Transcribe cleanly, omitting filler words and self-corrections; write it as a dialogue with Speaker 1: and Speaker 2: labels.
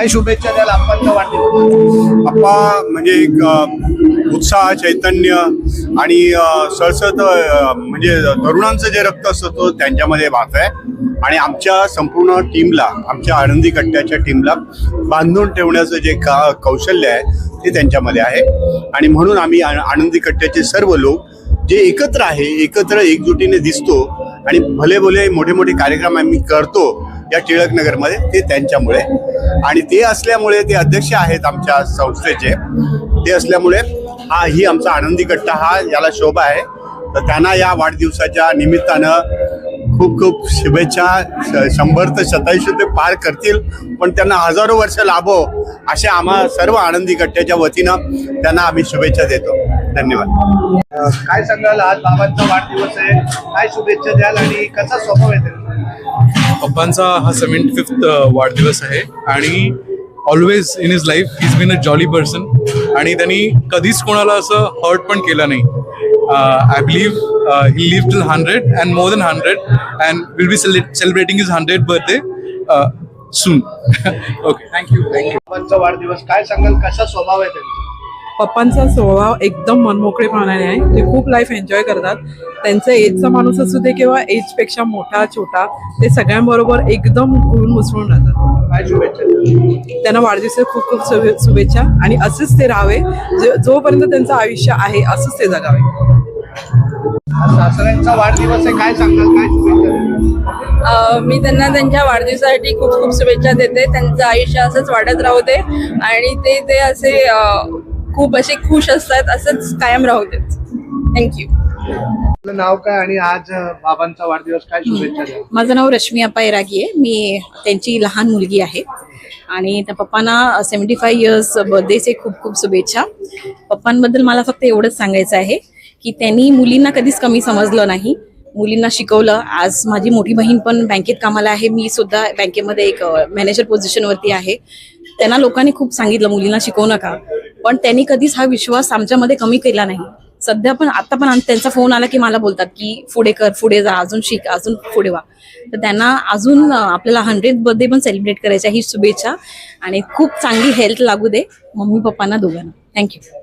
Speaker 1: काय शुभेच्छा द्याल आप्पांच्या वाढदिवसाला?
Speaker 2: आप्पा म्हणजे एक उत्साह, चैतन्य आणि सळसळत म्हणजे तरुणांचं जे रक्त असतं तो त्यांच्यामध्ये वाहत आहे आणि आमच्या संपूर्ण टीमला, आमच्या आनंदी कट्ट्याच्या टीमला बांधून ठेवण्याचं जे कौशल्य आहे ते त्यांच्यामध्ये आहे. आणि म्हणून आम्ही आनंदी कट्ट्याचे सर्व लोक जे एकत्र आहे, एकत्र एकजुटीने दिसतो आणि भले भले मोठे मोठे कार्यक्रम आम्ही करतो या टिळकनगरमध्ये, ते त्यांच्यामुळे. आणि ते असल्यामुळे, ते अध्यक्ष आहेत आमच्या संस्थेचे, ते असल्यामुळे ही आमचा आनंदी कट्टा हा याला शोभा आहे. तर त्यांना या वाढदिवसाच्या निमित्तानं खूप खूप शुभेच्छा. 100 ते 27 ते पार करतील, पण त्यांना हजारो वर्ष लाभो अशा आम्हा सर्व आनंदी कट्ट्याच्या वतीनं त्यांना आम्ही शुभेच्छा देतो. धन्यवाद.
Speaker 1: काय सांगाल, आज बाबांचा वाढदिवस आहे, काय शुभेच्छा द्याल आणि कसा स्वभाव आहे त्यांचा?
Speaker 3: पप्पांचा हा 75th वाढदिवस आहे आणि always in his life he is been a jolly person आणि त्यांनी कधीच कोणाला असं हर्ट पण केलं नाही. I believe he live till 100 and more than 100 and will be celebrating his 100th birthday soon. Okay, thank you.
Speaker 1: बाबांचा वाढदिवस, काय सांगाल, कसा स्वभाव आहे त्यांचा?
Speaker 4: पप्पांचा स्वभाव एकदम मनमोकळेपणाने आहे. ते खूप लाईफ एन्जॉय करतात. त्यांचा एजचा माणूस असू दे किंवा एजपेक्षा मोठा छोटा, ते सगळ्यांबरोबर एकदम घुळून मिसळून राहतात.
Speaker 1: काय शुभेच्छा द्याल?
Speaker 4: त्यांना वाढदिवसाच्या खूप खूप शुभेच्छा आणि असेच ते राहावे. जोपर्यंत त्यांचं आयुष्य आहे असंच ते जगावे.
Speaker 1: सासऱ्यांचा वाढदिवस आहे, काय सांगाल, काय शुभेच्छा द्याल?
Speaker 5: मी त्यांना त्यांच्या वाढदिवसासाठी खूप खूप शुभेच्छा देते. त्यांचं आयुष्य असंच वाढत राहू दे आणि ते असे खूप असे खुश असतात, असंच कायम राहू देत. थँक्यू.
Speaker 1: आपलं नाव काय आणि आज बाबांचा वाढदिवस, काय शुभेच्छा द्याल?
Speaker 6: माझं नाव रश्मी अप्पा इरागी आहे. मी त्यांची लहान मुलगी आहे आणि त्या पप्पांना 75 इयर्स बर्थडेचे खूप खूप शुभेच्छा. पप्पांबद्दल मला फक्त एवढंच सांगायचं आहे की त्यांनी मुलींना कधीच कमी समजलं नाही, मुलींना शिकवलं. आज माझी मोठी बहीण पण बँकेत कामाला आहे, मी सुद्धा बँकेमध्ये एक मॅनेजर पोझिशनवरती आहे. त्यांना लोकांनी खूप सांगितलं मुलींना शिकवू नका, पण त्यांनी कधीच हा विश्वास आमच्यामध्ये कमी केला नाही. सध्या पण आता पण त्यांचा फोन आला की मला बोलतात की पुढे कर, पुढे जा, अजून शिक, अजून पुढे वा. तर त्यांना अजून आपल्याला 100th बर्थडे पण सेलिब्रेट करायचा, ही शुभेच्छा. आणि खूप चांगली हेल्थ लागू दे मम्मी पप्पांना दोघांना. थँक्यू.